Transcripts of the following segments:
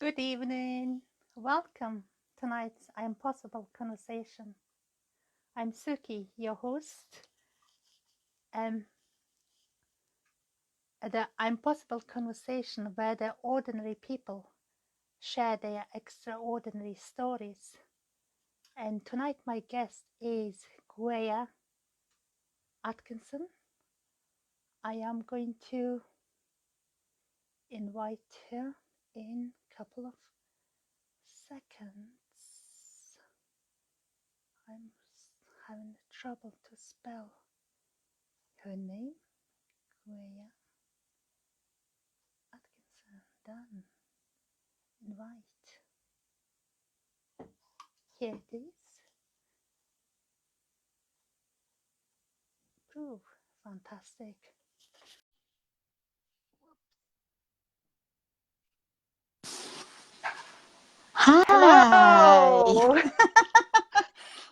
Good evening. Welcome tonight's ImPossible conversation. I'm Suki, your host. The ImPossible conversation where the ordinary people share their extraordinary stories. And tonight my guest is Geua Atkinson. I am going to invite her in a couple of seconds. I'm having trouble to spell her name. Geua Atkinson. Done. Invite. Here it is. Proof. Fantastic. Hi. Hello.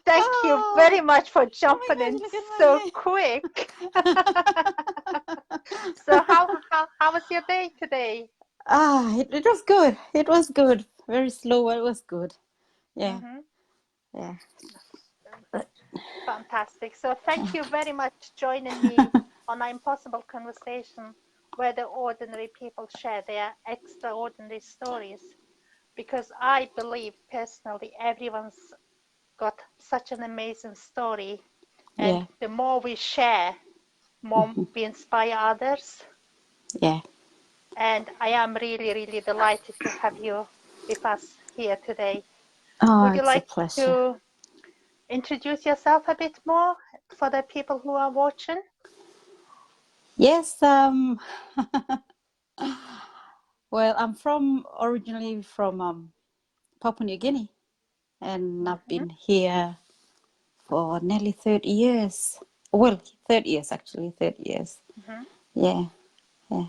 Thank you very much for jumping in so quick. So how was your day today? It was good. It was good. Very slow, but it was good. Yeah. Yeah. Fantastic. So thank you very much joining me on ImPossible Conversation, where the ordinary people share their extraordinary stories. Because I believe personally everyone's got such an amazing story, and Yeah. the more we share, more we inspire others. Yeah. And I am really delighted to have you with us here today. Oh, Would you it's a like pleasure. to introduce yourself a bit more for the people who are watching? Yes, well, I'm originally from Papua New Guinea, and I've been here for nearly 30 years. Well, 30 years actually, 30 years. Yeah. Yeah.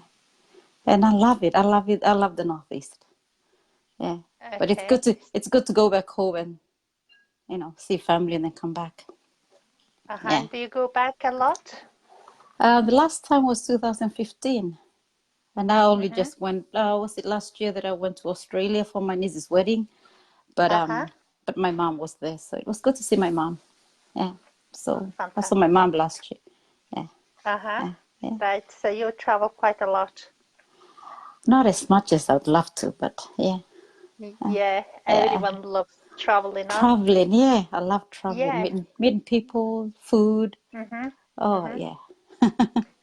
And I love it. I love it. I love the Northeast. Yeah. But Okay. it's good to go back home and see family and then come back. Yeah. Do you go back a lot? The last time was 2015, and I only just went. Was it last year that I went to Australia for my niece's wedding? But but my mom was there, so it was good to see my mom. Yeah. So I saw my Fantastic. mom last year. Yeah. Yeah. Yeah. Right. So you travel quite a lot. Not as much as I'd love to, but yeah. Yeah, Yeah. everyone loves traveling, huh? Traveling, yeah, I love traveling, Yeah. meeting people, food. Oh, yeah.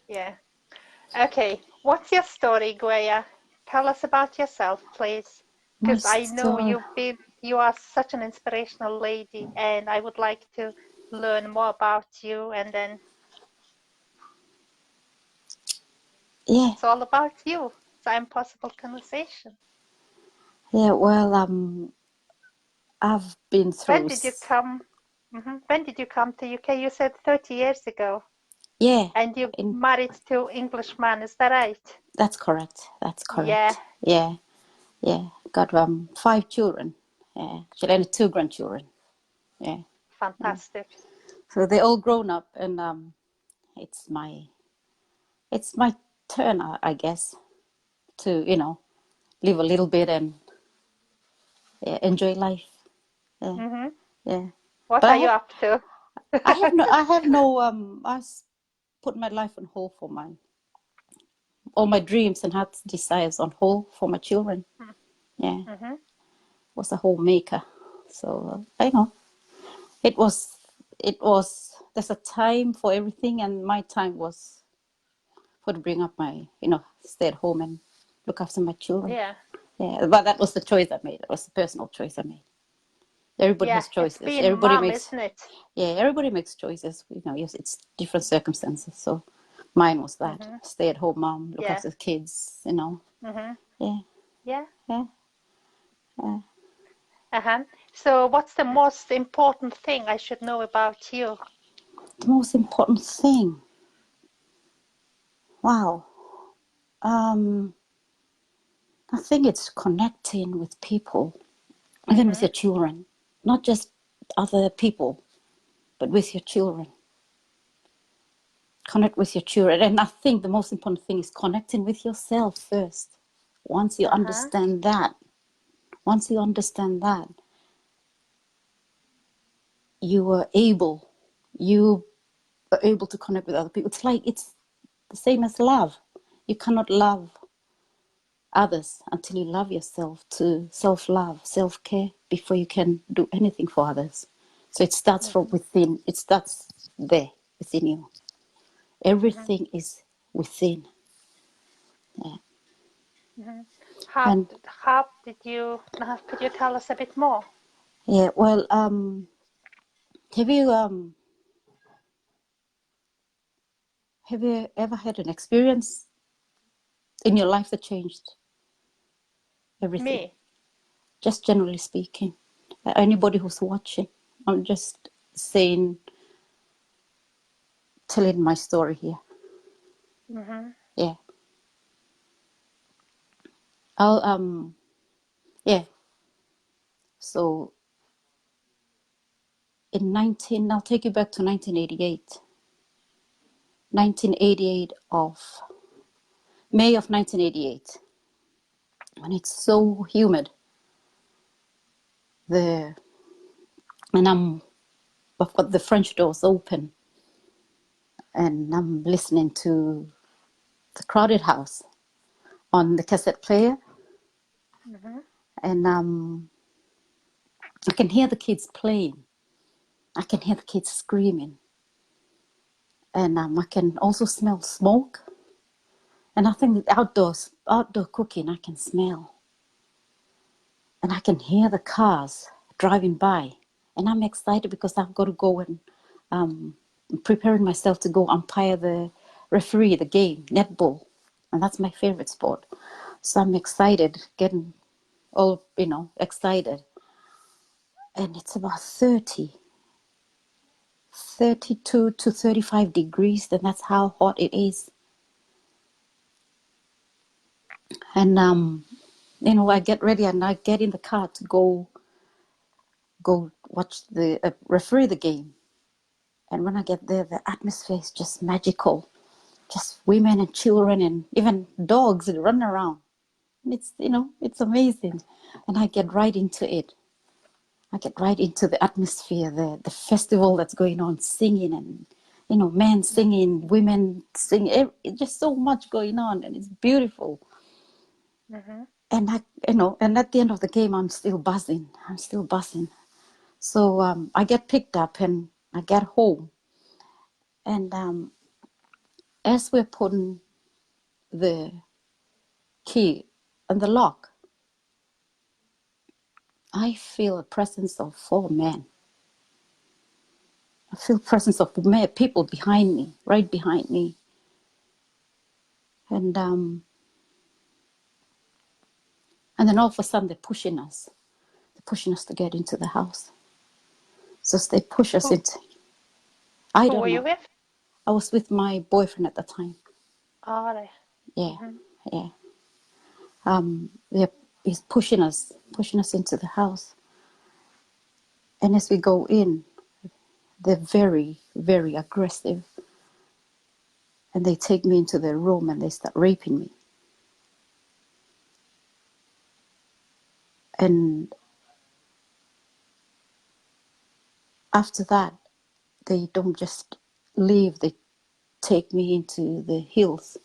Yeah. Okay. What's your story, Guaya? Tell us about yourself, please. My Because I know story. you are such an inspirational lady, and I would like to learn more about you. And then Yeah, it's all about you. It's an impossible conversation. yeah. Well, I've been When through. did you come? When did you come to UK? You said 30 years ago, Yeah, and you in, married to Englishman. Is that right? that's correct. That's Yeah. correct. Yeah, yeah. Got 5 children. Yeah, actually, and 2 grandchildren. Yeah, yeah. Fantastic. So they're all grown up, and it's my it's my turn, I guess, to live a little bit and enjoy life. Yeah, yeah. What But are you up to? put my life on hold for all my dreams and heart's desires on hold for my children. Yeah, was a homemaker. So I know it was there's a time for everything, and my time was for to bring up stay at home and look after my children. Yeah. Yeah, but that was the choice I made. It was a personal choice I made. Everybody Yeah, has it's choices. being mom, isn't it? Everybody makes choices. Yes, it's different circumstances. So mine was that stay at home mom, look Yeah. after the kids. Yeah, Yeah. yeah. So what's the most important thing I should know about you? The most important thing. Wow. Um, I think it's connecting with people, even with your children, not just other people, but with your children. Connect with your children. And I think the most important thing is connecting with yourself first. Once you understand that, Once you understand that, you are able to connect with other people. It's the same as love. You cannot love others until you love yourself, to self-love, self-care, before you can do anything for others. So it starts from within. It starts there within you. Everything is within. Yeah. How And did you? Could you tell us a bit more? yeah, well, have you ever had an experience in your life that changed everything? Me? Just generally speaking, anybody who's watching, I'm just saying, telling my story here. Yeah. I'll yeah. So I'll take you back to 1988. 1988 of May of 1988, when it's so humid. The and I've got the French doors open, and I'm listening to the Crowded House on the cassette player, and I can hear the kids playing. I can hear the kids screaming, and I can also smell smoke. And I think outdoor cooking, I can smell, and I can hear the cars driving by, and I'm excited because I've got to go and preparing myself to go umpire the referee the game netball, and that's my favorite sport. So I'm excited, getting all excited, and it's about 32 to 35 degrees, and that's how hot it is. And I get ready and I get in the car to go watch the referee the game. And when I get there, the atmosphere is just magical. Just women and children and even dogs that run around. And it's amazing. And I get right into it. I get right into the atmosphere, the festival that's going on, singing and men singing, women singing. It's just so much going on, and it's beautiful. And and at the end of the game, I'm still buzzing. So I get picked up and I get home, and as we're putting the key in the lock, I feel a presence of 4 men. I feel presence of people behind me, right behind me, and then all of a sudden they're pushing us. They're pushing us to get into the house. So they push us Who, into. I who were don't you know. with? I was with my boyfriend at the time. All right. Yeah, yeah. They're He's pushing us into the house, and as we go in, they're very, very aggressive, and they take me into their room and they start raping me. And after that, they don't just leave; they take me into the hills,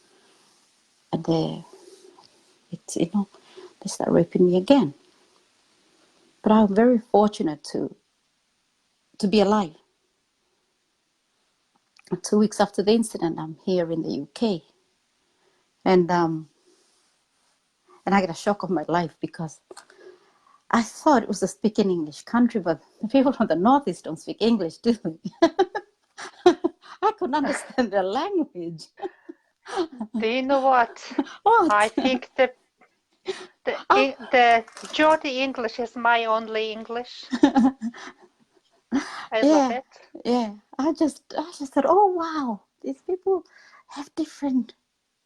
and they start raping me again. But I'm very fortunate to be alive. 2 weeks after the incident, I'm here in the UK, and I get a shock of my life because I thought it was a speaking English country, but the people from the Northeast don't speak English, do they? I couldn't understand their language. Do you know what? I What? think the Geordie English is my only English. I love Yeah, it. yeah. I just thought, oh wow, these people have different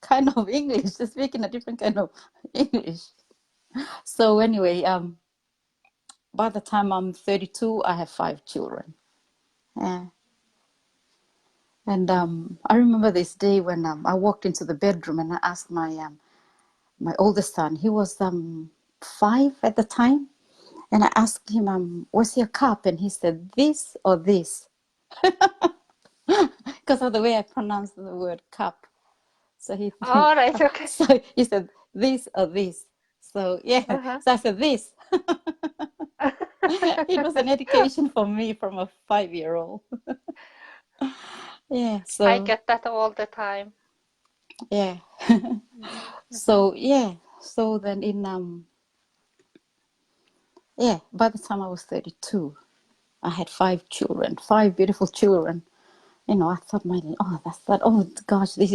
kind of English. They speak in a different kind of English. So anyway, by the time I'm 32, I have 5 children. Yeah. And I remember this day when I walked into the bedroom and I asked my oldest son. He was 5 at the time. And I asked him, what's your cup? And he said, this or this? Because of the way I pronounce the word cup. So he All right. Okay. so he said, this or this? So yeah, Uh-huh. so I said, this. It was an education for me from a 5-year-old. Yeah, I so get that all the time. yeah. Mm-hmm. So yeah, so then yeah, by the time I was 32, I had 5 children, 5 beautiful children. You know, I thought oh gosh, this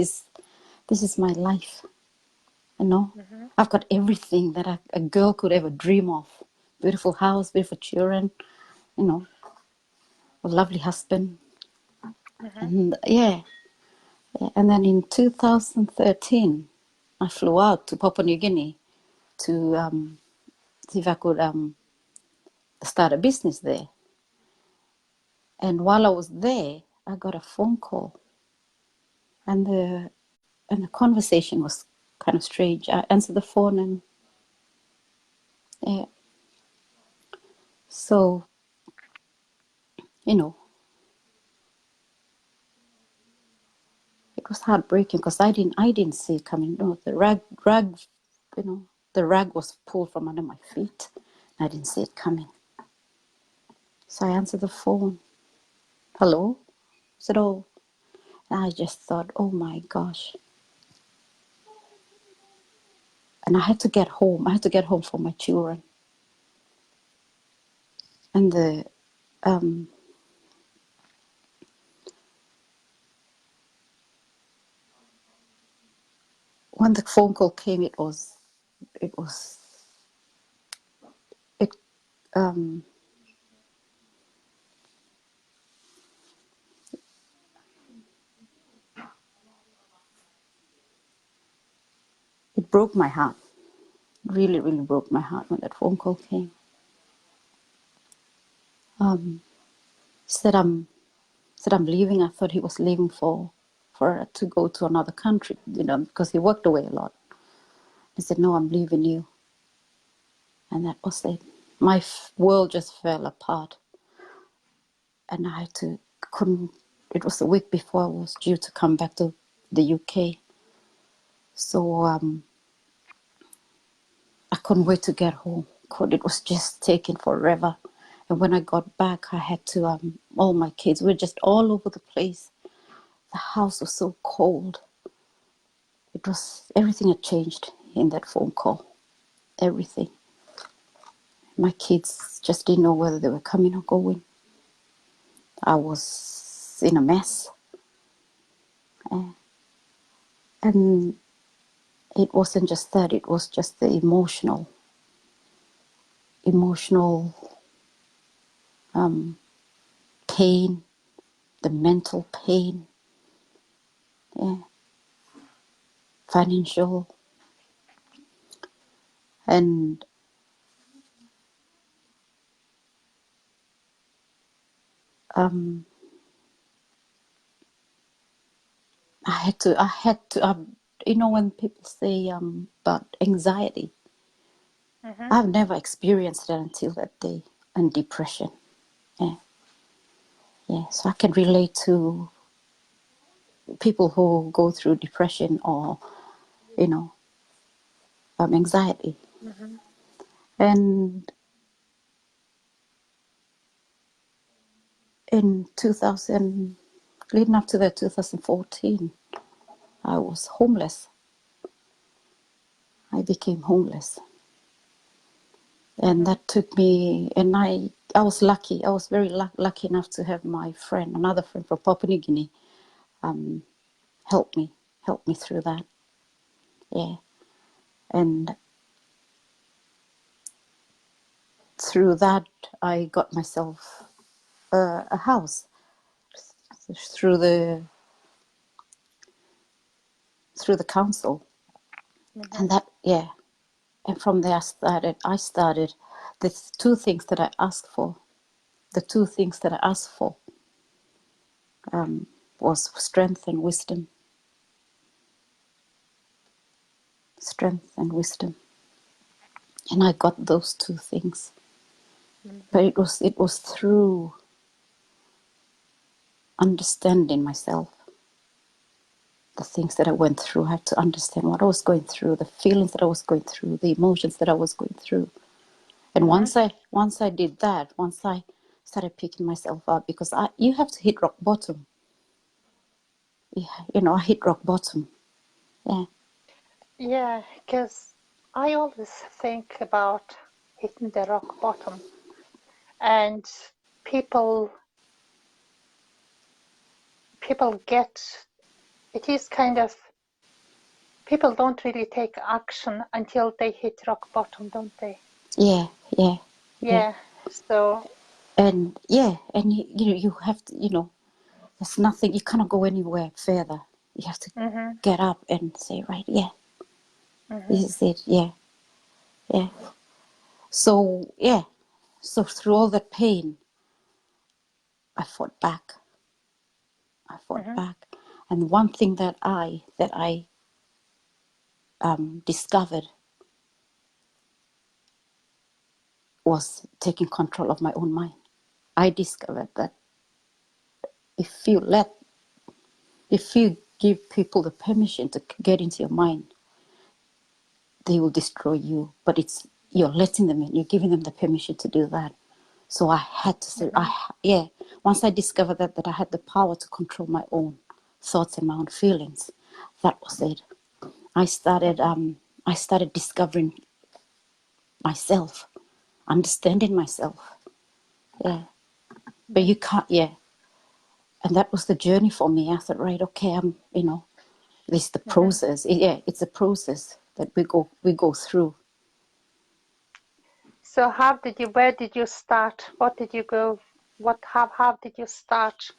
is my life. You know, Mm-hmm. I've got everything that a girl could ever dream of. Beautiful house, beautiful children, you know, a lovely husband. Mm-hmm. And yeah. And then in 2013, I flew out to Papua New Guinea to see if I could start a business there. And while I was there, I got a phone call, and the conversation was kind of strange. I answered the phone, and yeah, so you know, it was heartbreaking because I didn't see it coming. No, the rag, you know, the rag was pulled from under my feet. I didn't see it coming. So I answered the phone. Hello? I said, oh. And I just thought, oh my gosh. And I had to get home. I had to get home for my children. And um, when the phone call came, it was, it, um, it broke my heart. Really, really broke my heart when that phone call came. Said I'm leaving. I thought he was leaving for to go to another country, you know, because he worked away a lot. He said, no, I'm leaving you. And that was it. My world just fell apart. And I had to, couldn't, it was a week before I was due to come back to the UK. So I couldn't wait to get home. It was just taking forever. And when I got back, I had to, all my kids were just all over the place. The house was so cold. It was, everything had changed in that phone call. Everything. My kids just didn't know whether they were coming or going. I was in a mess. And it wasn't just that, it was just the emotional pain, the mental pain, yeah, financial. And I had to, you know, when people say about anxiety, Mm-hmm. I've never experienced it until that day, and depression. Yeah, yeah. So I can relate to people who go through depression or, you know, anxiety. Mm-hmm. And in 2000, leading up to that 2014, I was homeless. I became homeless. And Mm-hmm. that took me, and I was lucky. I was very lucky enough to have my friend, another friend from Papua New Guinea, help me, help me through that. Yeah. And through that, I got myself a house through the council. Mm-hmm. And that, yeah. And from there, I started the two things that I asked for. The two things that I asked for was strength and wisdom. Strength and wisdom. And I got those two things. But it was through understanding myself, the things that I went through. I had to understand what I was going through, the feelings that I was going through, the emotions that I was going through. And once I did that, once I started picking myself up, because you have to hit rock bottom. You know, I hit rock bottom. Yeah. Yeah, because I always think about hitting the rock bottom, and people get, it is kind of, people don't really take action until they hit rock bottom, don't they? Yeah, yeah, Yeah. So. And you have to, there's nothing, you cannot go anywhere further. You have to get up and say, right, yeah, this is it, yeah, yeah. So, yeah, so through all that pain, I fought back. I fought back. And one thing that I discovered was taking control of my own mind. I discovered that if you give people the permission to get into your mind, they will destroy you. But you're letting them in. You're giving them the permission to do that. So I had to say, once I discovered that I had the power to control my own thoughts and my own feelings, that was it. I started discovering myself, understanding myself. Yeah. But you can't, And that was the journey for me. I thought, right, okay, this is the process. It's a process that we go through. So where did you start? What did you go, how did you start?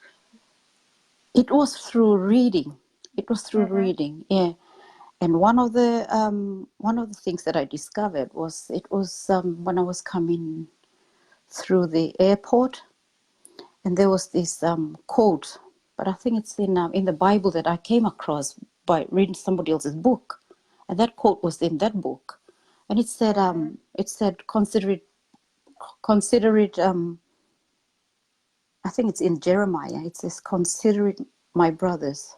It was through reading. Yeah. And one of the things that I discovered was when I was coming through the airport, and there was this quote, but I think it's in the Bible that I came across by reading somebody else's book, and that quote was in that book, and it said consider it. I think it's in Jeremiah. It says, "Consider it, my brothers.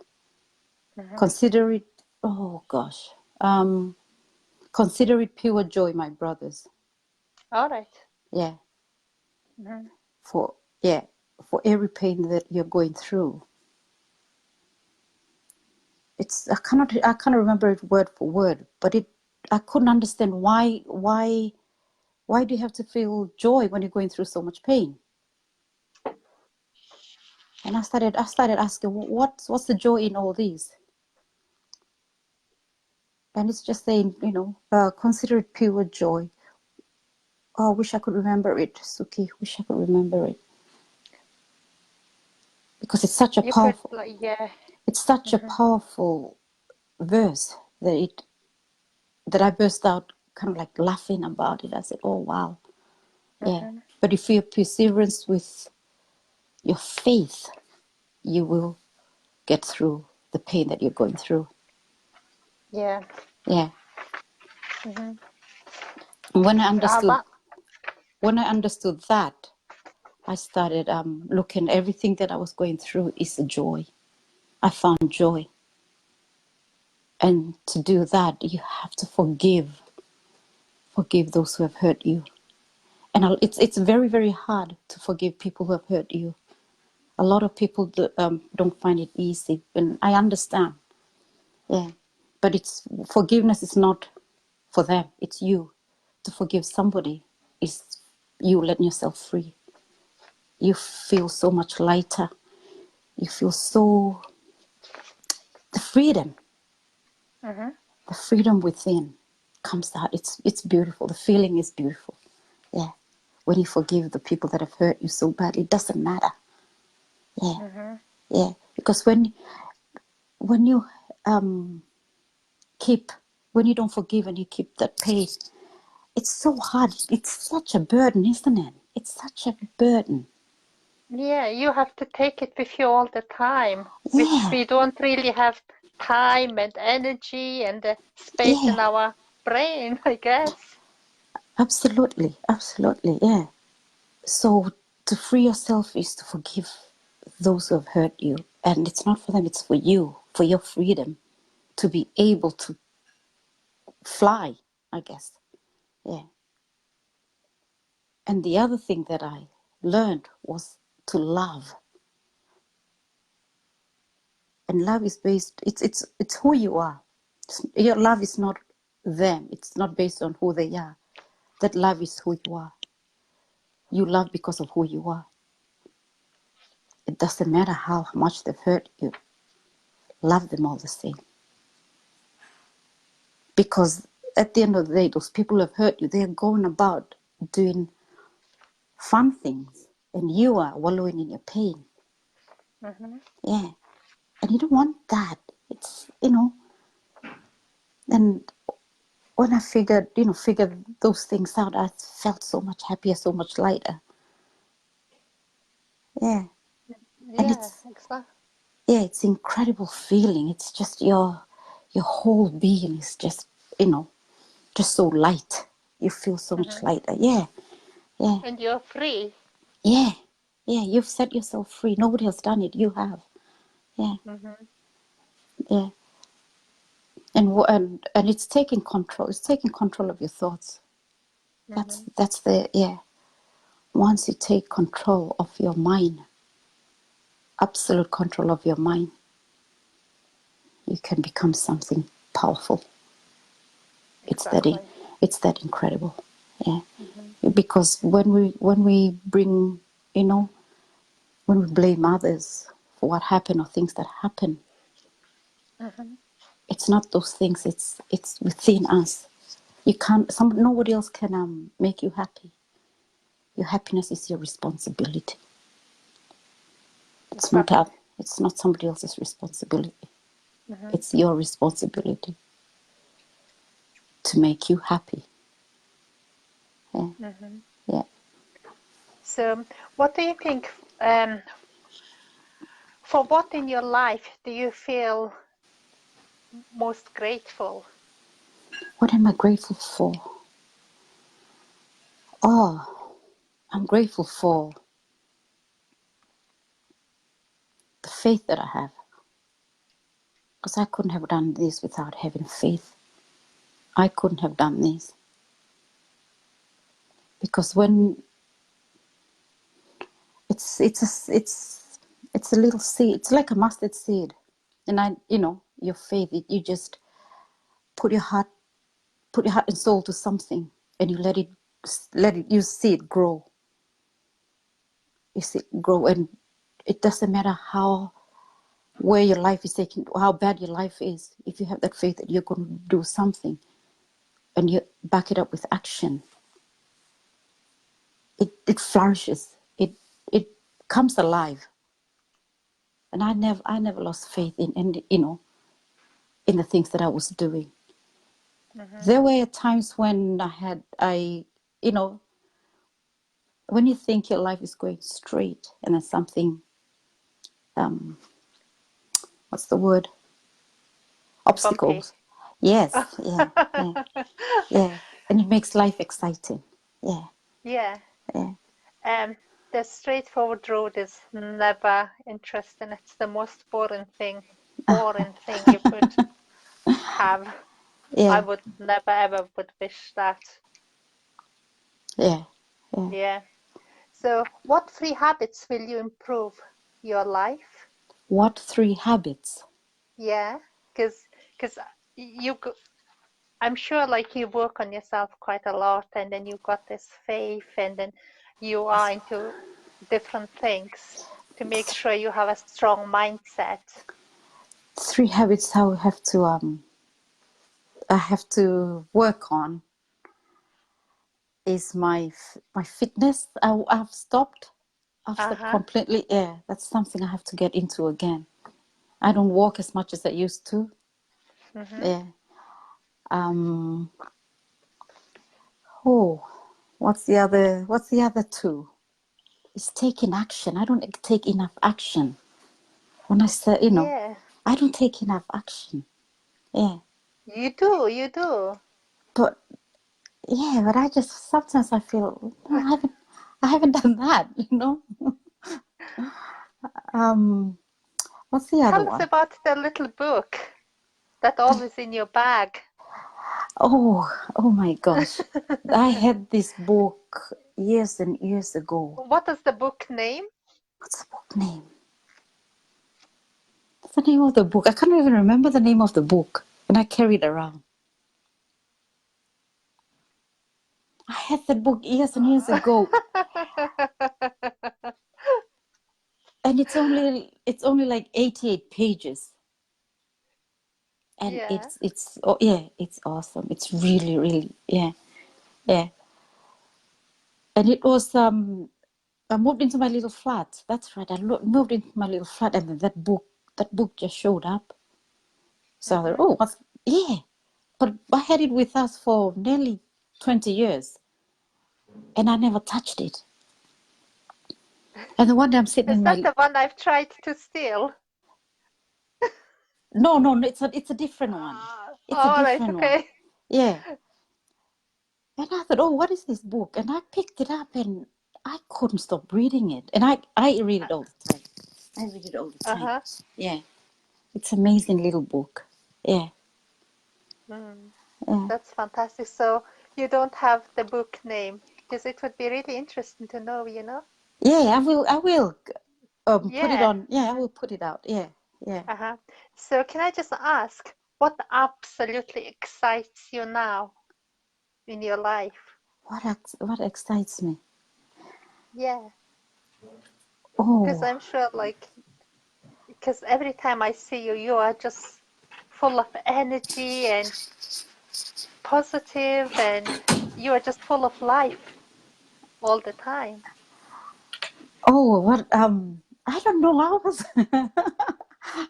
Consider it." Oh gosh. Consider it pure joy, my brothers. All right. Yeah. For for every pain that you're going through. I cannot remember it word for word, but I couldn't understand why do you have to feel joy when you're going through so much pain? And I started asking, what's the joy in all these? And it's just saying, consider it pure joy. Oh, I wish I could remember it, Suki. Wish I could remember it. Because it's such a You could, powerful, yeah. it's such a powerful verse that I burst out kind of like laughing about it. I said, oh, wow. Yeah. But if you have perseverance with your faith, you will get through the pain that you're going through. Yeah. Yeah. When I understood that, I started looking, everything that I was going through is a joy. I found joy. And to do that, you have to forgive those who have hurt you. And it's very, very hard to forgive people who have hurt you. A lot of people don't find it easy, and I understand. Yeah, but forgiveness is not for them. It's you. To forgive somebody is you letting yourself free. You feel so much lighter. You feel the freedom. The freedom within comes out. It's beautiful. The feeling is beautiful. Yeah, when you forgive the people that have hurt you so badly, it doesn't matter. Yeah, yeah, because when you when you don't forgive and you keep that pain, it's so hard. It's such a burden, isn't it? It's such a burden. Yeah, you have to take it with you all the time, which Yeah, we don't really have time and energy and the space yeah. in our brain, I guess. Absolutely, absolutely, yeah. So to free yourself is to forgive those who have hurt you. And it's not for them, it's for you, for your freedom to be able to fly, I guess. Yeah. And the other thing that I learned was to love. And love is based, it's who you are. Your love is not them. It's not based on who they are. That love is who you are. You love because of who you are. It doesn't matter how much they've hurt you. Love them all the same. Because at the end of the day, those people who have hurt you, they're going about doing fun things. And you are wallowing in your pain. Mm-hmm. Yeah. And you don't want that. It's, and when I figured those things out, I felt so much happier, so much lighter. Yeah. And Yeah, exactly. it's incredible feeling. It's just your whole being is just, just so light. You feel so much Mm-hmm. lighter. Yeah. Yeah. And you're free. Yeah. Yeah. You've set yourself free. Nobody has done it. You have. Yeah. Mm-hmm. Yeah. And it's taking control. It's taking control of your thoughts. Mm-hmm. That's the yeah. Once you take control of your mind, absolute control of your mind, you can become something powerful. It's that Exactly. it's that incredible. Yeah. Mm-hmm. Because when we bring, when we blame others for what happened or things that happen, Mm-hmm. it's not those things. It's within us. You can't. Nobody else can make you happy. Your happiness is your responsibility. It's not Exactly. it's not somebody else's responsibility. Mm-hmm. It's your responsibility to make you happy. Yeah. Mm-hmm. Yeah. So, what do you think? For what in your life do you feel most grateful? What am I grateful for? Oh, I'm grateful for the faith that I have. Because I couldn't have done this without having faith. I couldn't have done this. Because when it's a little seed, it's like a mustard seed. And your faith, you just put your heart and soul to something, and you you see it grow. You see it grow, and it doesn't matter where your life is taken, how bad your life is. If you have that faith that you're going to do something, and you back it up with action, it flourishes. It comes alive. And I never lost faith in the things that I was doing. Mm-hmm. There were times when you know, when you think your life is going straight, and then something, um, what's the word? Bumpy. Obstacles. Yes, yeah, yeah, yeah. And it makes life exciting. Yeah, Yeah. yeah. Um, the straightforward road is never interesting. It's the most boring thing you could have. I Yeah, would never ever would wish that. yeah, yeah. Yeah. So, what three habits will you improve your life? What three habits? Yeah, because you, I'm sure like you work on yourself quite a lot, and then you got this faith, and then you are into different things to make sure you have a strong mindset. Three habits I have to work on is my fitness. I've stopped. I've stopped Uh-huh. completely. Yeah, that's something I have to get into again. I don't walk as much as I used to. Mm-hmm. Yeah. Um. Oh, What's the other two? It's taking action. I don't take enough action. When I say, Yeah, I don't take enough action. Yeah. you do, you do. But yeah, but I just sometimes I feel no, I haven't done that, you know. Um, what's the other Tell us one? about the little book that always in your bag. Oh, oh my gosh. I had this book years and years ago. What is the book name? What's the book name? What's the name of the book? I can't even remember the name of the book. And I carried around. I had that book years and years ago. And it's only like 88 pages. And Yeah. it's oh yeah, it's awesome. It's really, really, yeah, yeah. And it was I moved into my little flat. That's right. I moved into my little flat, and then that book just showed up. So I thought, Mm-hmm. oh, yeah. But I had it with us for nearly 20 years, and I never touched it. And the one day I'm sitting Is in that my the one I've tried to steal? no, no, no, it's a different one. It's a All right, different one. okay. Yeah. And I thought, oh, what is this book? And I picked it up, and I couldn't stop reading it. And I read it all the time. I read it all the time. Uh-huh. Yeah. It's an amazing little book. Yeah. Mm, Yeah. that's fantastic. So you don't have the book name because it would be really interesting to know, you know? Yeah, I will put it Yeah. on. Yeah, I will put it out. Yeah. Yeah. Uh-huh. So can I just ask, what absolutely excites you now in your life? What excites me? Yeah, because Oh, I'm sure, like, because every time I see you, you are just full of energy and positive, and you are just full of life all the time. oh, what I don't know.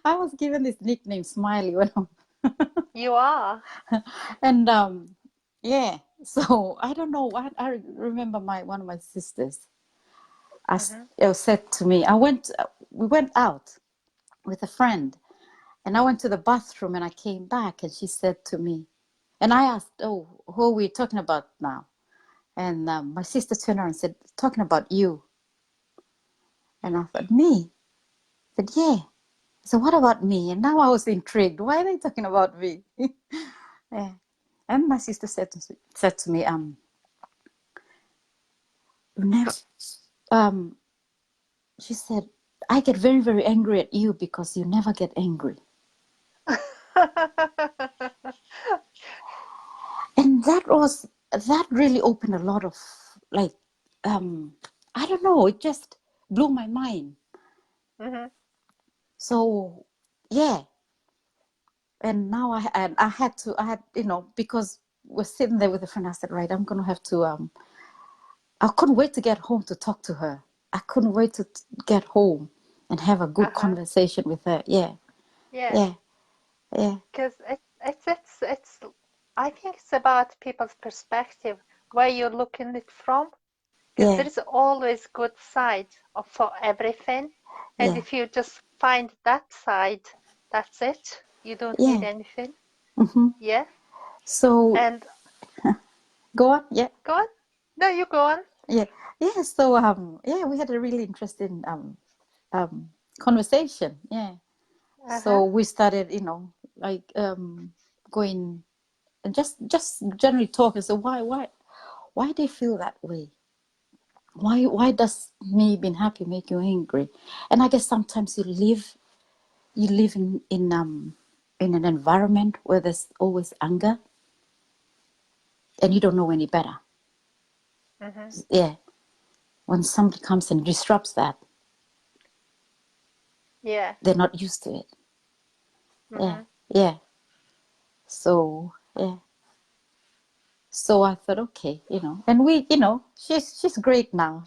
I was given this nickname Smiley when You are. and yeah. So I don't know what I remember my one of my sisters Mm-hmm. said to me. We went out with a friend, and I went to the bathroom and I came back and she said to me, and I asked, oh, who are we talking about now? And my sister turned around and said, talking about you. And I thought, me? I said, yeah. So what about me? And now I was intrigued. Why are they talking about me? Yeah. And my sister said to me, never, um, she said, I get very, very angry at you because you never get angry. And that really opened a lot of like I don't know, it just blew my mind. Mm-hmm. So yeah, and now I had because we're sitting there with a friend. I said, right, I'm gonna have to I couldn't wait to get home to talk to her. I couldn't wait to get home and have a good Uh-huh. conversation with her. Yeah. Yeah, Yeah. Yeah. because it's I think it's about people's perspective, where you're looking it from, because Yeah. there is always good side for everything, and Yeah. if you just find that side, that's it. You don't need Yeah. anything. Mm-hmm. Yeah, So and go on. Yeah. go on. No, you go on. Yeah. Yeah. So yeah, we had a really interesting conversation. Yeah. Uh-huh. So we started, like going and just generally talking. So why do you feel that way? Why does me being happy make you angry? And I guess sometimes you live in an environment where there's always anger and you don't know any better. Mm-hmm. Yeah. When somebody comes and disrupts that, Yeah. they're not used to it. Yeah. Mm-hmm. Yeah. So yeah. So I thought, okay, and she's great now.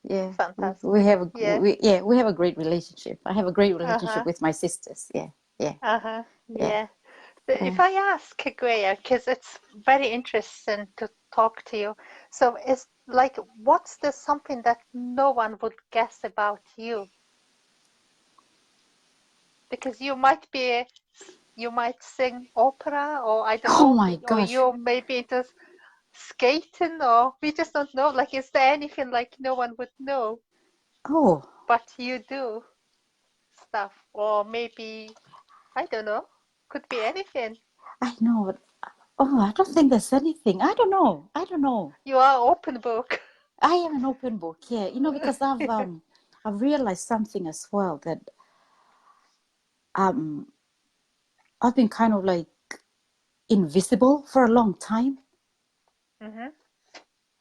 Yeah, we Fantastic. have a Yeah. we have a great relationship. I have a great relationship Uh-huh. with my sisters. Yeah, yeah, Uh-huh. yeah, Yeah. But yeah, if I ask Geua, because it's very interesting to talk to you, so it's like, what's the something that no one would guess about you? Because you might be you might sing opera, or I don't Oh know, my or gosh. you maybe just skating, or we just don't know. Like, is there anything like no one would know, Oh, but you do stuff, or maybe I don't know, could be anything. I know. Oh, I don't think there's anything. I don't know. I don't know. You are open book. I am an open book, yeah. Because I've realized something as well, that um I've been kind of like invisible for a long time, Mhm.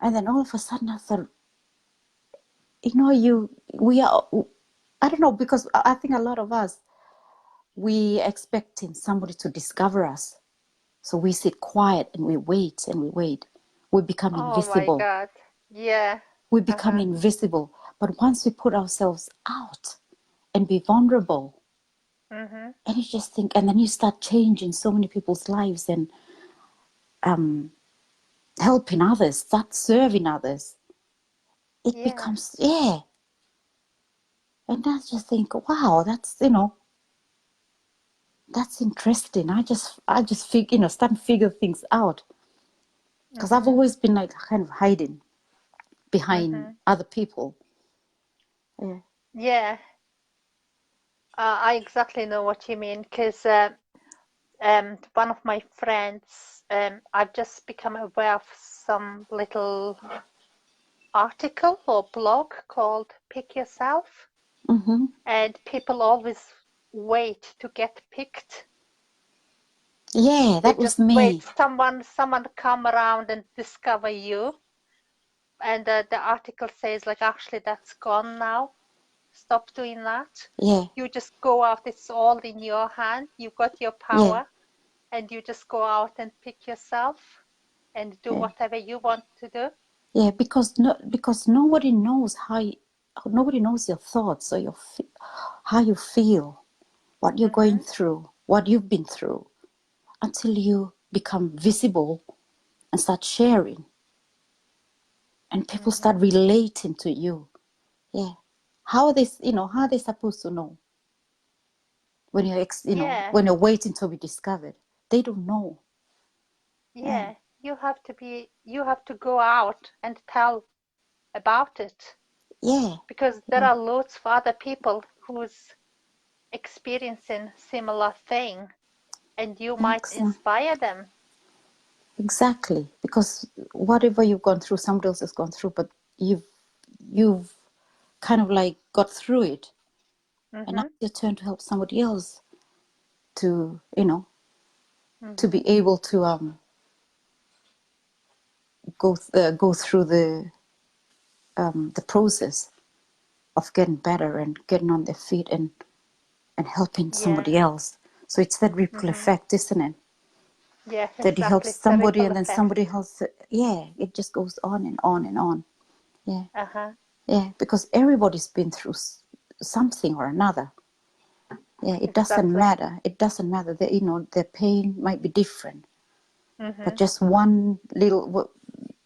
and then all of a sudden I thought, we are. I don't know, because I think a lot of us, we expecting somebody to discover us, so we sit quiet and we wait and we wait. We become Oh my invisible. God. Yeah. We become Uh-huh. invisible. But once we put ourselves out and be vulnerable, Mhm. and you just think, and then you start changing so many people's lives, and um, helping others, start serving others. It Yeah. becomes, yeah. And I just think, wow, that's interesting. I just start to figure things out, because I've Mhm. always been like kind of hiding behind Mhm. other people. Yeah. Yeah. I exactly know what you mean, because one of my friends, I've just become aware of some little article or blog called Pick Yourself, Mm-hmm. and people always wait to get picked. Yeah, They that was just wait me. someone to come around and discover you. And the article says, like, actually that's gone now. Stop doing that. Yeah, You just go out, it's all in your hand. You've got your yeah, power, and you just go out and pick yourself and do yeah, whatever you want to do. yeah. Because nobody knows your thoughts, or how you feel, what you're going Mhm. through, what you've been through, until you become visible and start sharing, and people start Mhm. relating to you. Yeah. How are they supposed to know when Yeah. when you're waiting to be discovered? They don't know. Yeah. Yeah. You have to go out and tell about it, Yeah. because there Yeah. are loads of other people who's experiencing similar thing, and you might Excellent. inspire them. Exactly. Because whatever you've gone through, somebody else has gone through, but you've kind of like got through it, and now Mhm. it's your turn to help somebody else to to Mhm. be able to go through the process of getting better and getting on their feet, and helping Yeah. somebody else. So it's that ripple Mhm. effect, isn't it? Yeah, That you help exactly. It's a somebody, ripple and then somebody effect. else. Yeah, it just goes on and on and on. Yeah, Uh-huh. yeah, because everybody's been through something or another. Yeah, it doesn't Exactly. matter. It doesn't matter. Their pain might be different, but Mhm. just one little.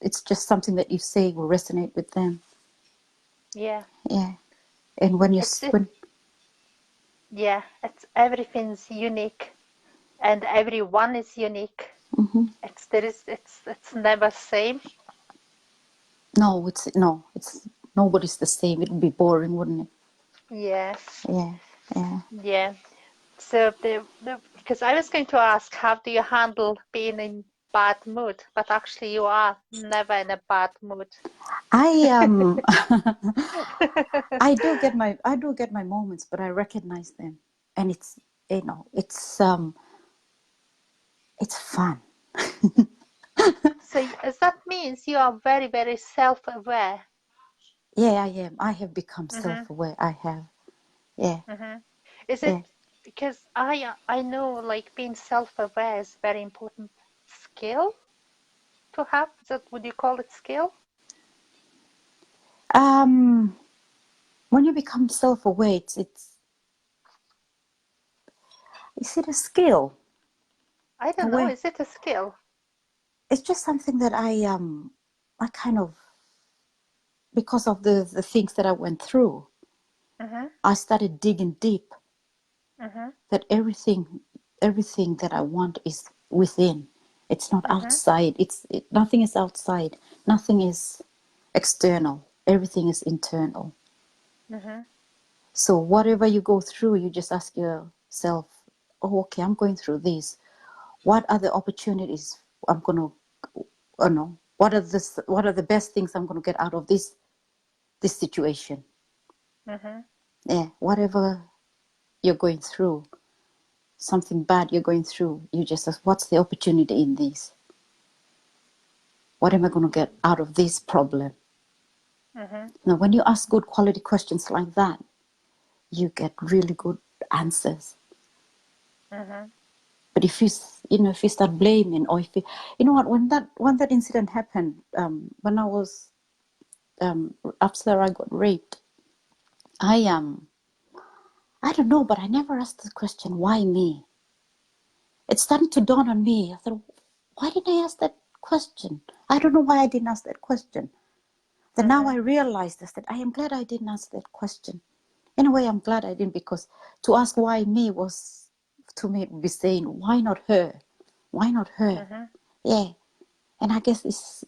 It's just something that you say will resonate with them. Yeah. Yeah, and when you It's it. when Yeah. It's everything's unique, and everyone is unique. hmm It's never same. it's nobody's the same. It'd be boring, wouldn't it? Yeah. Yeah, yeah. Yeah. So the because I was going to ask, how do you handle being in bad mood? But actually, you are never in a bad mood. I I do get my moments, but I recognize them, and it's fun. So as that means you are very, very self-aware. Yeah, I am. I have become Mm-hmm. self-aware. I have. Yeah, Mm-hmm. Is yeah. it because I know, like, being self-aware is very important skill to have? Is that, would you call it skill? Um, when you become self-aware, is it a skill? I don't know. Aware. Is it a skill? It's just something that I kind of, because of the things that I went through, Mm-hmm. I started digging deep. Mm-hmm. That everything. everything that I want is within. It's not Mhm. outside. Nothing is outside. Nothing is external. Everything is internal. Mhm. So whatever you go through, you just ask yourself, oh, okay, I'm going through this. What are the opportunities I'm going to, know, what are the best things I'm going to get out of this situation? Mhm. Yeah, whatever you're going through, something bad you're going through, you just ask, what's the opportunity in this? What am I going to get out of this problem? Mhm. Now, when you ask good quality questions like that, you get really good answers. Mhm. But if if you start blaming, or if you know what, when that incident happened, when I was after I got raped, I don't know, but I never asked the question, why me? It started to dawn on me. I thought, why didn't I ask that question? I don't know why I didn't ask that question. Then now I Mhm. realized that I am glad I didn't ask that question. In a way, I'm glad I didn't, because to ask why me was, to me, be saying, why not her? Why not her? Mhm. Yeah. And I guess it's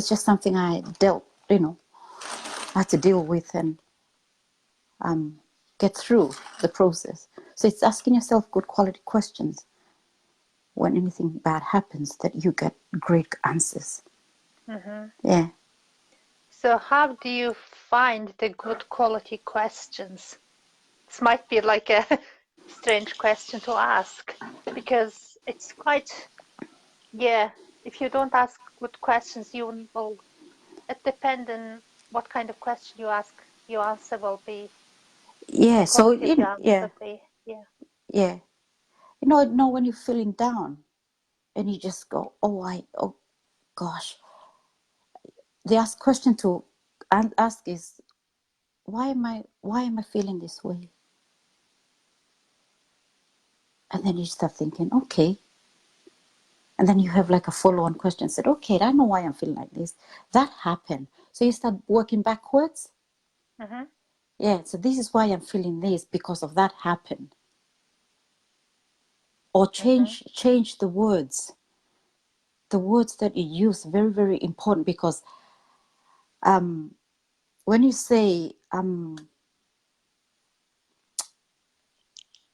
just something I had to deal with and get through the process. So it's asking yourself good quality questions when anything bad happens, that you get great answers. Mhm. Yeah. So how do you find the good quality questions? This might be like a strange question to ask, because it's quite, yeah, if you don't ask good questions, you will, it depends on what kind of question you ask, your answer will be, the Yeah. So quality of your answer be. Yeah. yeah. When you're feeling down and you just go, oh gosh. The ask question to ask is, why am I feeling this way? And then you start thinking, okay. And then you have like a follow-on question, said, okay, I know why I'm feeling like this. That happened. So you start working backwards. Mhm. Yeah, so this is why I'm feeling this, because of that happened. Or Mhm. change the words. The words that you use, very, very important, because when you say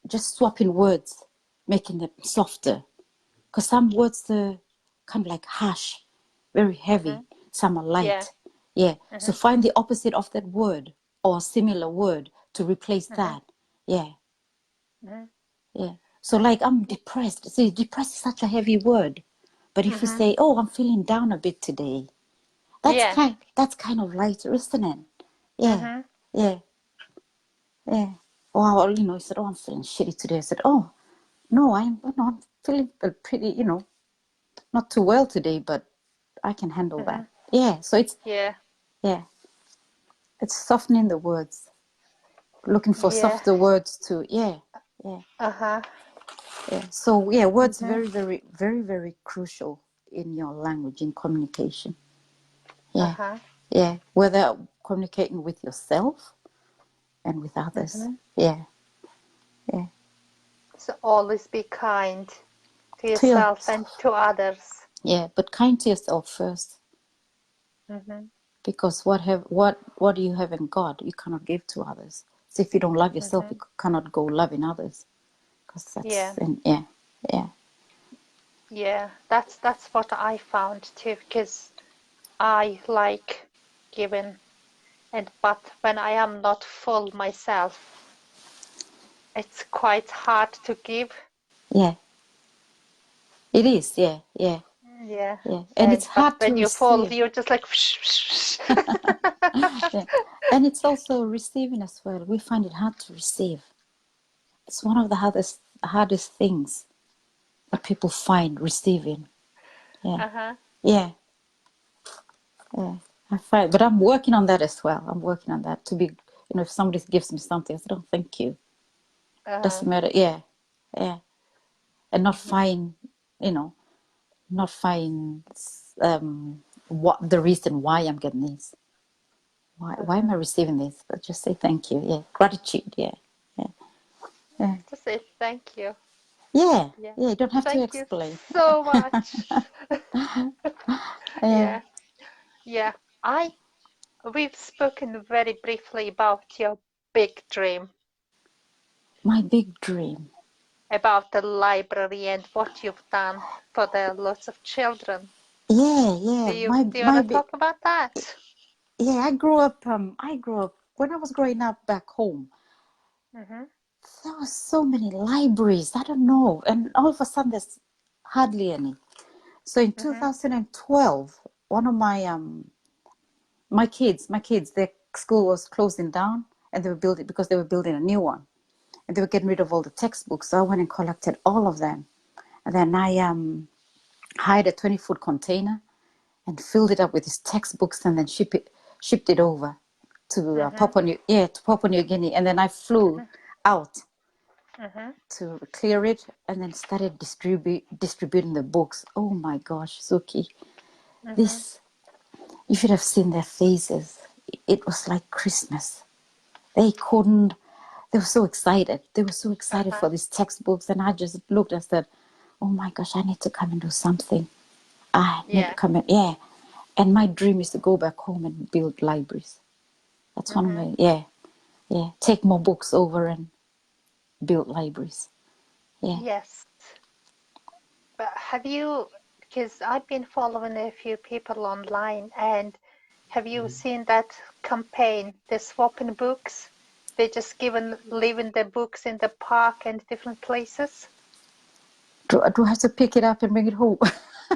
just swapping words, making them softer, because some words are kind of like harsh, very heavy. Mhm. Some are Yeah. light. Yeah. So Mhm. find the opposite of that word or a similar word to replace Mhm. that. Yeah. Mhm. Yeah. So like, I'm depressed. See, depressed is such a heavy word. But if you Mhm. say, oh, I'm feeling down a bit today, Yeah. that's kind of lighter, isn't it? Yeah. Mhm. Yeah. Yeah. Or, you said, oh, I'm feeling shitty today. I said, oh, no, I'm feeling pretty, not too well today, but I can handle that. Mhm. Yeah. So Yeah. yeah, it's softening the words, looking for Yeah. softer words too. Yeah. Yeah. Uh-huh. Yeah. So yeah, words Mhm. very, very, very, very crucial in your language, in communication. Yeah. Uh-huh. Yeah. Whether communicating with yourself and with others. Mhm. Yeah. Yeah. So always be kind to To yourself and yourself. to others. Yeah, but kind to yourself first, Mhm. because what do you have in God you cannot give to others. So if you don't love yourself, you Mhm. cannot go loving others, because Yeah. yeah, yeah, Yeah. That's what I found too, because I like giving, and but when I am not full myself, it's quite hard to give. yeah. It is, yeah, yeah, Yeah. yeah, and And it's but hard to when you fall, receive. you're just like Yeah, and it's also receiving as well. We find it hard to receive. It's one of the hardest things that people find, receiving. Yeah, Uh-huh. yeah, yeah. I find, but I'm working on that as well. I'm working on that to be, if somebody gives me something, I say, "Oh, thank you." Uh-huh. Doesn't matter. Yeah, yeah, and not Mhm. find, you know, not find what the reason why I'm getting this. Why am I Uh-huh. receiving this? But just say thank you. Yeah, gratitude. Yeah, yeah, yeah, Just say thank you. Yeah, Yeah. yeah, you don't have to Thank you explain. so much. Yeah, Yeah. Yeah. We've spoken very briefly about your big dream, my big dream. about the library and what you've done for the lots of children. Yeah, yeah, Do you want to talk about that? yeah, I grew up when I was growing up back home. Mm-hmm. There were so many libraries. I don't know, and all of a sudden there's hardly any. So in Mm-hmm. 2012, one of my kids, their school was closing down, and they were building a new one, and they were getting rid of all the textbooks. So I went and collected all of them, and then I hired a 20-foot container and filled it up with his textbooks, and then shipped it over to Mm-hmm. Papua New Guinea, and then I flew out Mm-hmm. to clear it, and then started distributing the books. Oh my gosh, Suki, Mm-hmm. this you should have seen their faces. It was like Christmas. They couldn't. They were so excited. They were so excited Uh-huh. for these textbooks, and I just looked and said, "Oh my gosh, I need to come and do something. I need to Yeah. come and yeah." And my dream is to go back home and build libraries. That's one of Mm-hmm. my yeah. Take more books over and build libraries. Yeah. Yes. But have you, because I've been following a few people online, and have you seen that campaign, the swapping books? They just leaving the books in the park and different places. Do I have to pick it up and bring it home?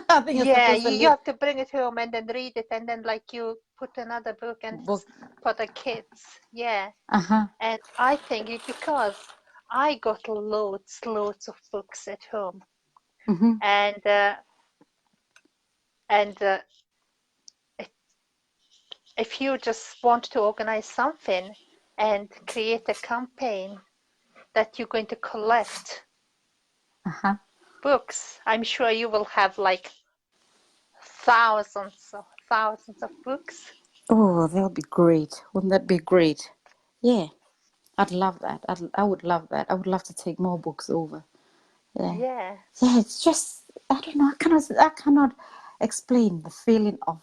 I think it's Yeah, supposed to you live have to bring it home and then read it, and then like you put another book and book. for the kids. Yeah, Uh-huh. and I think because I got loads of books at home, Mm-hmm. and and if you just want to organize something and create a campaign that you're going to collect Uh-huh. books, I'm sure you will have like thousands of books. Oh, that'll be great. Wouldn't that be great? Yeah, I'd love that. I would love that. I would love to take more books over. Yeah. Yeah. Yeah, it's just I don't know. I cannot explain the feeling of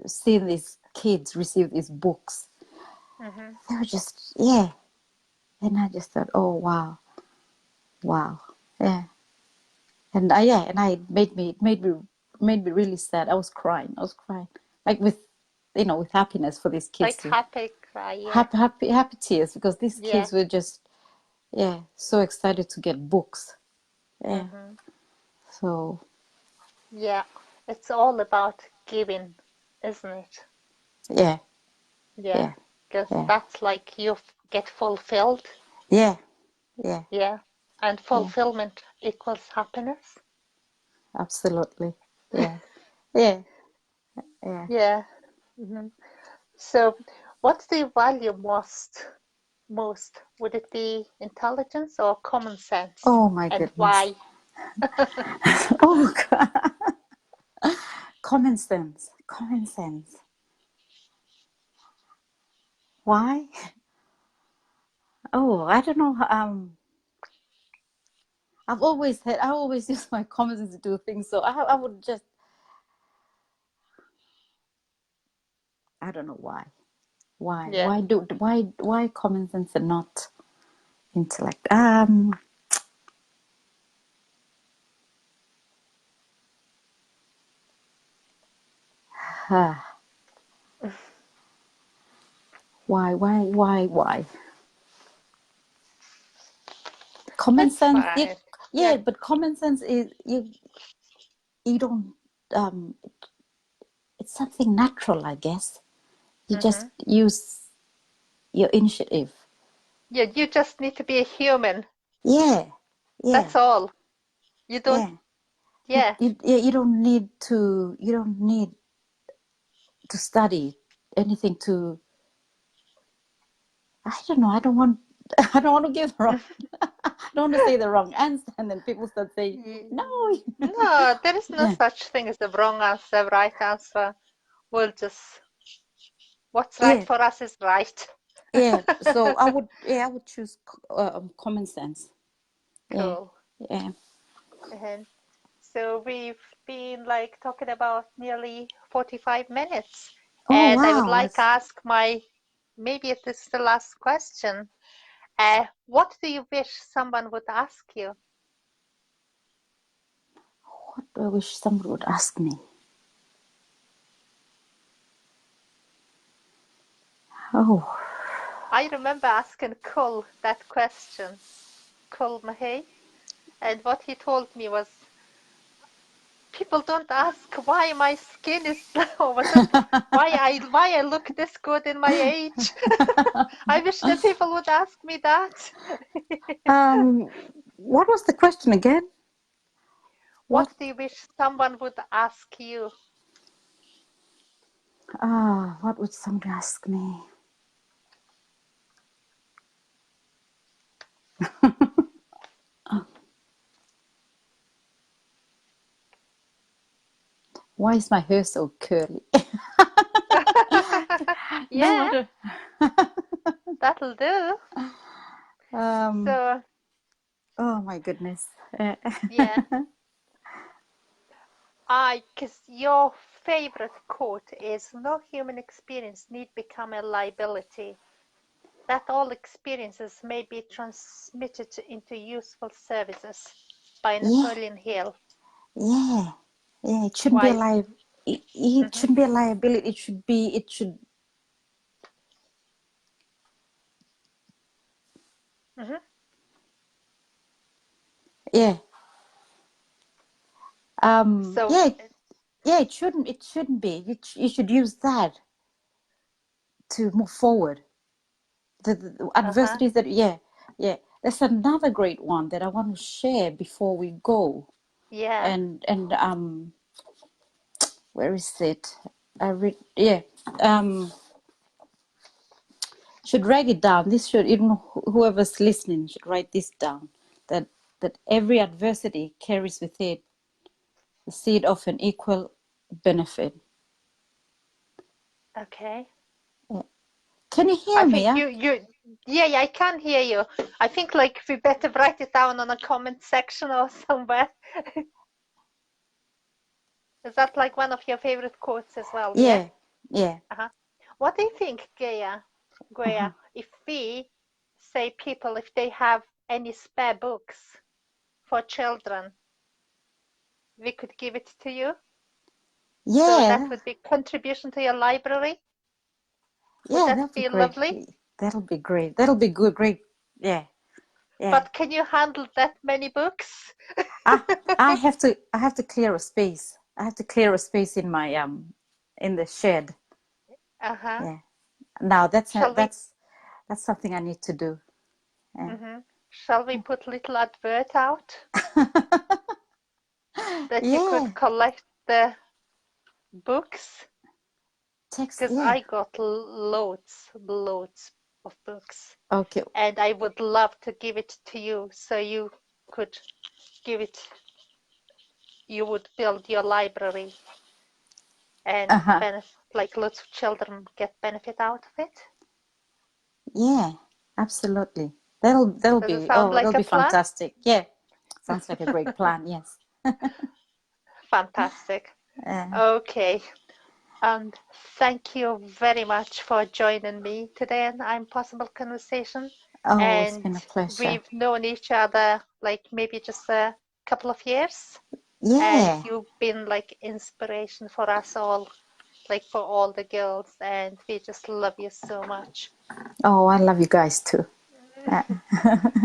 seeing these kids receive these books. Hmm. They were just yeah. And I just thought, oh wow, wow. Yeah. And I made me really sad. I was crying. I was crying. Like with happiness for these kids Like to happy cry, yeah. happy tears because these Yeah. kids were just so excited to get books. Yeah. Hmm. So Yeah. It's all about giving, isn't it? yeah, Yeah. yeah, Because yeah, that's like you get fulfilled. yeah, yeah, Yeah. And yeah. fulfillment equals happiness. Absolutely. Yeah, yeah, yeah. Yeah. Hmm. So, what's the value most? Would it be intelligence or common sense? Oh my And goodness. why? Oh God. Common sense. Common sense. Why? Oh, I don't know. I always use my common sense to do things. So I would just, I don't know why. Yeah. Why common sense and not intellect? Uh, why? Common That's sense, fine. yeah, Yeah. but common sense is you don't um it's something natural, I guess. You just Hmm. use your initiative. Yeah, you just need to be a human. Yeah, yeah, That's all. You don't, yeah. yeah. You don't need to study anything to. I don't know. I don't want. I don't want to give the wrong. I don't want to say the wrong answer, and then people start saying no. No, there is no Yeah, such thing as the wrong answer, right answer. We'll just, what's right yeah, for us is right. yeah. So I would choose common sense. Yeah, Cool. Yeah. And so we've been like talking about nearly 45 minutes. Oh And I would wow! like to ask maybe this is the last question. What do you wish someone would ask you? What do I wish somebody would ask me? Oh. I remember asking Kul that question, Kul Mahey, and what he told me was, people don't ask why my skin is, or was it why I look this good in my age? I wish that people would ask me that. What was the question again? What do you wish someone would ask you? What would somebody ask me? Why is my hair so curly? No, I Yeah, don't. that'll do. So, Oh my goodness. yeah, because your favorite quote is, no human experience need become a liability. That all experiences may be transmitted into useful services by Yeah, Napoleon Hill. yeah, yeah. It shouldn't be Why a is it mm-hmm, shouldn't be a liability. It should. mm-hmm. Yeah. So Yeah, yeah. It shouldn't be. You should use that to move forward. The uh-huh, adversities that, yeah, yeah. There's another great one that I want to share before we go. yeah, And where is it? I read, yeah. Should write it down. This should, even whoever's listening should write this down. That every adversity carries with it the seed of an equal benefit. okay. Can you I hear me? think Yeah. yeah, I can hear you. I think like we better write it down on a comment section or somewhere. Is that like one of your favorite quotes as well? Yeah. Yeah. Yeah. Uh-huh. What do you think, Geua, if we say people, if they have any spare books for children, we could give it to you? So that Yeah. would be contribution to your library. Would Yeah. that That'll be be great. lovely? That'll be great. That'll be good. Great. Yeah. Yeah. But can you handle that many books? I I have to clear a space. I have to clear a space in my in the shed. Uh-huh. Yeah. Now Shall we that's something I need to do. Yeah. shall we put little advert out that you Yeah. could collect the books? Text. Because Yeah. I got loads of books. Okay. And I would love to give it to you so you could give it, you would build your library and Uh-huh. like lots of children get benefit out of it. Yeah. Absolutely. That'll Does it be, sound oh, like that'll a be plan? fantastic. Yeah. Sounds like a great plan. Yes. Fantastic. Uh, Okay. And thank you very much for joining me today in ImPossible Conversation. oh, it's And been a pleasure. we've known each other like maybe just a couple of years. And Yeah. you've been like inspiration for us all, like for all the girls. And we just love you so much. Oh, I love you guys too. Uh,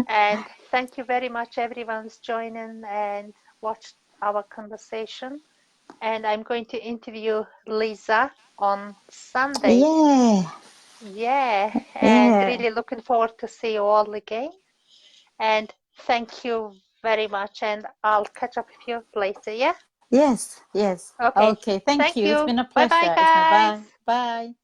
And thank you very much, everyone's joining and watched our conversation. And I'm going to interview Lisa on Sunday. yeah. Yeah, and Yeah. really looking forward to see you all again. And thank you very much. And I'll catch up with you later. Yeah. Yes. Yes. Okay. Okay. Thank Thank you. It's you. been a Bye bye, pleasure. It's my guys. bye. Bye.